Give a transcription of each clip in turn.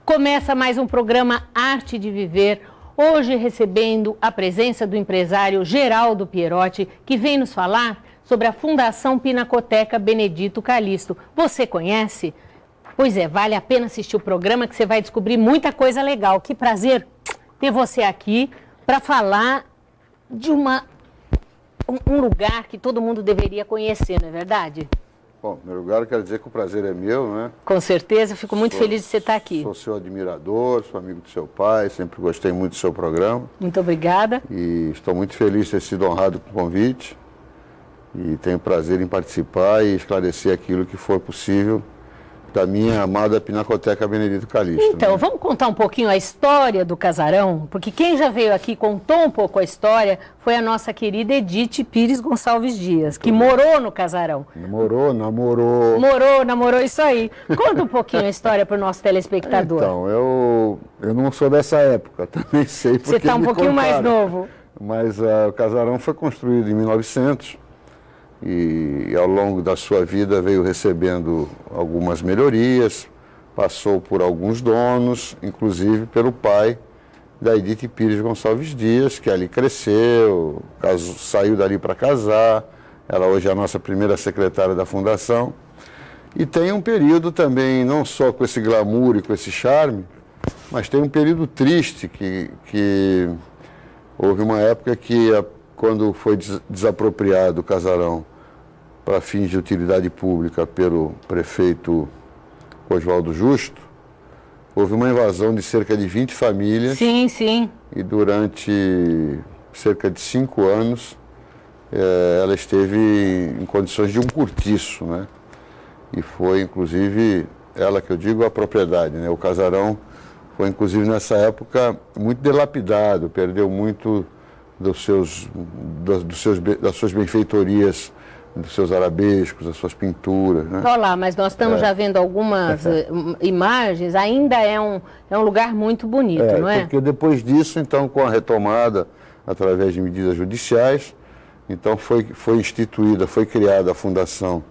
Começa mais um programa Arte de Viver, hoje recebendo a presença do empresário Geraldo Pierotti, que vem nos falar sobre a Fundação Pinacoteca Benedito Calixto. Você conhece? Pois é, vale a pena assistir o programa que você vai descobrir muita coisa legal. Que prazer ter você aqui para falar de um lugar que todo mundo deveria conhecer, não é verdade? Bom, em primeiro lugar, eu quero dizer que o prazer é meu, né? Com certeza, fico muito feliz de você estar aqui. Sou seu admirador, sou amigo do seu pai, sempre gostei muito do seu programa. Muito obrigada. E estou muito feliz de ter sido honrado com o convite. E tenho prazer em participar e esclarecer aquilo que for possível da minha amada Pinacoteca Benedito Calixto. Então, né? Vamos contar um pouquinho a história do casarão? Porque quem já veio aqui e contou um pouco a história foi a nossa querida Edith Pires Gonçalves Dias, que morou no casarão. Namorou, isso aí. Conta um pouquinho a história para o nosso telespectador. Então, eu não sou dessa época, também sei porque você está um pouquinho mais novo. Mas o casarão foi construído em 1900. E ao longo da sua vida veio recebendo algumas melhorias, passou por alguns donos, inclusive pelo pai da Edith Pires Gonçalves Dias, que ali cresceu, saiu dali para casar, ela hoje é a nossa primeira secretária da fundação. E tem um período também, não só com esse glamour e com esse charme, mas tem um período triste, que houve uma época que, quando foi desapropriado o casarão para fins de utilidade pública pelo prefeito Oswaldo Justo, houve uma invasão de cerca de 20 famílias. Sim, sim. E durante cerca de 5 anos, ela esteve em condições de um cortiço, né? E foi, inclusive, ela que eu digo, a propriedade, né? O casarão foi, inclusive, nessa época, muito dilapidado, perdeu muito das suas benfeitorias, dos seus arabescos, das suas pinturas, né? Olha lá, mas nós estamos já vendo algumas imagens, ainda é um lugar muito bonito, não é? Porque depois disso, então, com a retomada, através de medidas judiciais, então foi instituída, foi criada a Fundação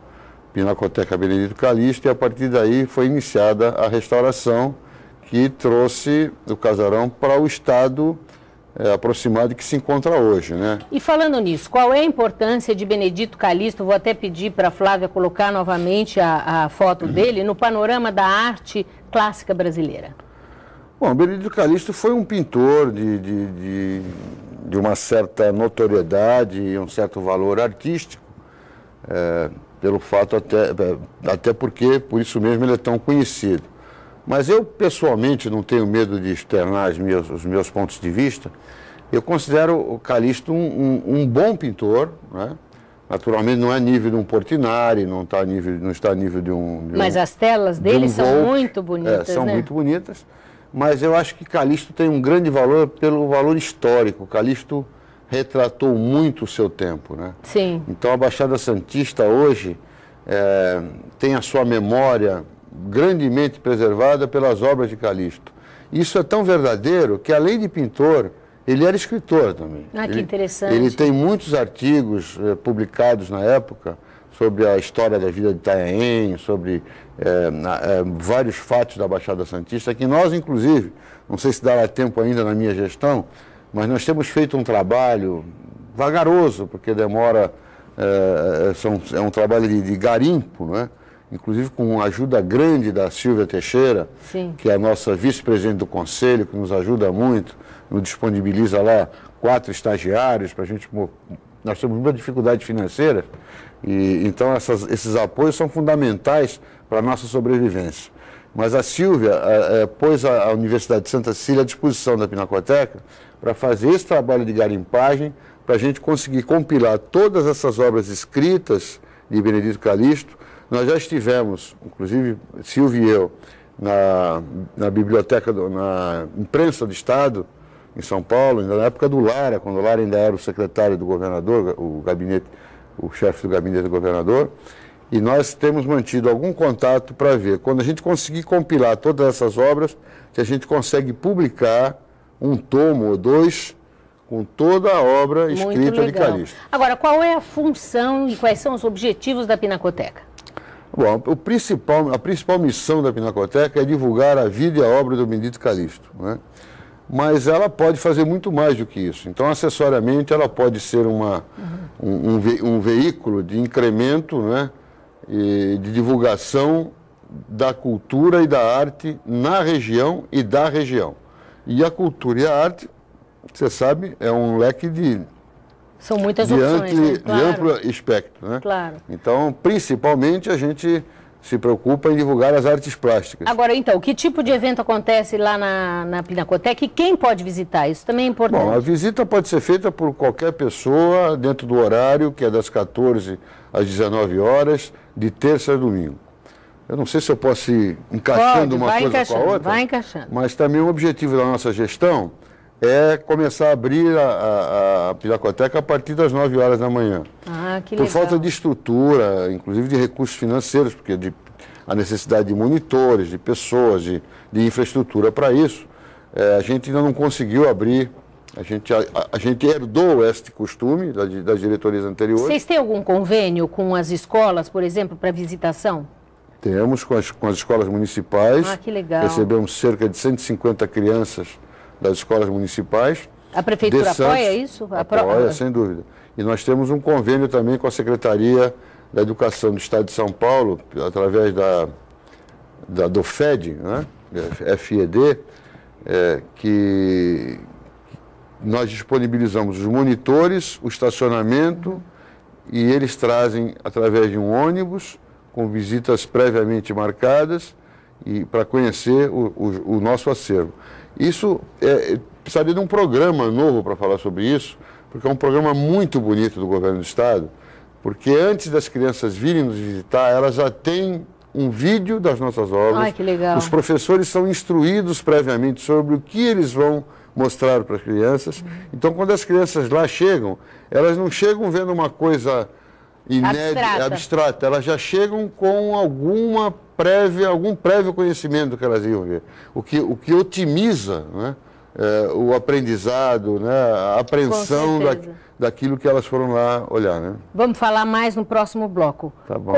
Pinacoteca Benedito Calixto, e a partir daí foi iniciada a restauração, que trouxe o casarão para o estado aproximado que se encontra hoje, né? E falando nisso, qual é a importância de Benedito Calixto? Vou até pedir para a Flávia colocar novamente a foto dele no panorama da arte clássica brasileira. Bom, Benedito Calixto foi um pintor de uma certa notoriedade e um certo valor artístico, pelo fato até porque, por isso mesmo, ele é tão conhecido. Mas eu, pessoalmente, não tenho medo de externar os meus pontos de vista. Eu considero o Calixto um bom pintor, né? Naturalmente não é nível de um Portinari, não está a nível de um... Mas as telas dele são muito bonitas, são né? muito bonitas, mas eu acho que Calixto tem um grande valor pelo valor histórico. Calixto retratou muito o seu tempo, né? Sim. Então a Baixada Santista hoje tem a sua memória grandemente preservada pelas obras de Calixto. Isso é tão verdadeiro que, além de pintor, ele era escritor também. Ah, que interessante. Ele tem muitos artigos publicados na época sobre a história da vida de Itanhaém, sobre vários fatos da Baixada Santista, que nós, inclusive, não sei se dará tempo ainda na minha gestão, mas nós temos feito um trabalho vagaroso, porque demora, é um trabalho de garimpo, não é? Inclusive com a ajuda grande da Silvia Teixeira, sim, que é a nossa vice-presidente do Conselho, que nos ajuda muito, nos disponibiliza lá 4 estagiários para a gente... Nós temos muita dificuldade financeira, e então esses apoios são fundamentais para a nossa sobrevivência. Mas a Silvia pôs a Universidade de Santa Cecília à disposição da Pinacoteca para fazer esse trabalho de garimpagem, para a gente conseguir compilar todas essas obras escritas de Benedito Calixto. Nós já estivemos, inclusive Silvio e eu, na biblioteca, na imprensa do Estado, em São Paulo, ainda na época do Lara, quando o Lara ainda era o secretário do governador, o chefe do gabinete do governador, e nós temos mantido algum contato para ver, quando a gente conseguir compilar todas essas obras, que a gente consegue publicar um tomo ou 2 com toda a obra escrita de Calixto. Agora, qual é a função e quais são os objetivos da Pinacoteca? Bom, a principal missão da Pinacoteca é divulgar a vida e a obra do Benedito Calixto, né? Mas ela pode fazer muito mais do que isso. Então, acessoriamente, ela pode ser um veículo de incremento, né, e de divulgação da cultura e da arte na região e da região. E a cultura e a arte, você sabe, é um leque São muitas opções, né? de amplo espectro, né? Claro. Então, principalmente, a gente se preocupa em divulgar as artes plásticas. Agora, então, que tipo de evento acontece lá na Pinacoteca e quem pode visitar? Isso também é importante. Bom, a visita pode ser feita por qualquer pessoa dentro do horário, que é das 14 às 19 horas, de terça a domingo. Eu não sei se eu posso ir encaixando uma coisa com a outra, vai encaixando. Mas também o objetivo da nossa gestão é começar a abrir a Pinacoteca a partir das 9 horas da manhã. Ah, que por legal. falta de estrutura, inclusive de recursos financeiros, porque a necessidade de monitores, de pessoas, de infraestrutura para isso, a gente ainda não conseguiu abrir. A gente herdou este costume das diretorias anteriores. Vocês têm algum convênio com as escolas, por exemplo, para visitação? Temos com as escolas municipais. Ah, que legal. Recebemos cerca de 150 crianças das escolas municipais. A prefeitura apoia isso? Apoia, sem dúvida. E nós temos um convênio também com a Secretaria da Educação do Estado de São Paulo, através do FED, né? FED, que nós disponibilizamos os monitores, o estacionamento, e eles trazem através de um ônibus, com visitas previamente marcadas, e para conhecer o nosso acervo. Isso precisaria de um programa novo para falar sobre isso, porque é um programa muito bonito do governo do Estado, porque antes das crianças virem nos visitar, elas já têm um vídeo das nossas obras. Ai, que legal. Os professores são instruídos previamente sobre o que eles vão mostrar para as crianças. Então, quando as crianças lá chegam, elas não chegam vendo uma coisa inédita, abstrata, elas já chegam com algum prévio conhecimento do que elas iam ver. O que otimiza, né, o aprendizado, né, a apreensão daquilo que elas foram lá olhar, né? Vamos falar mais no próximo bloco. Tá bom.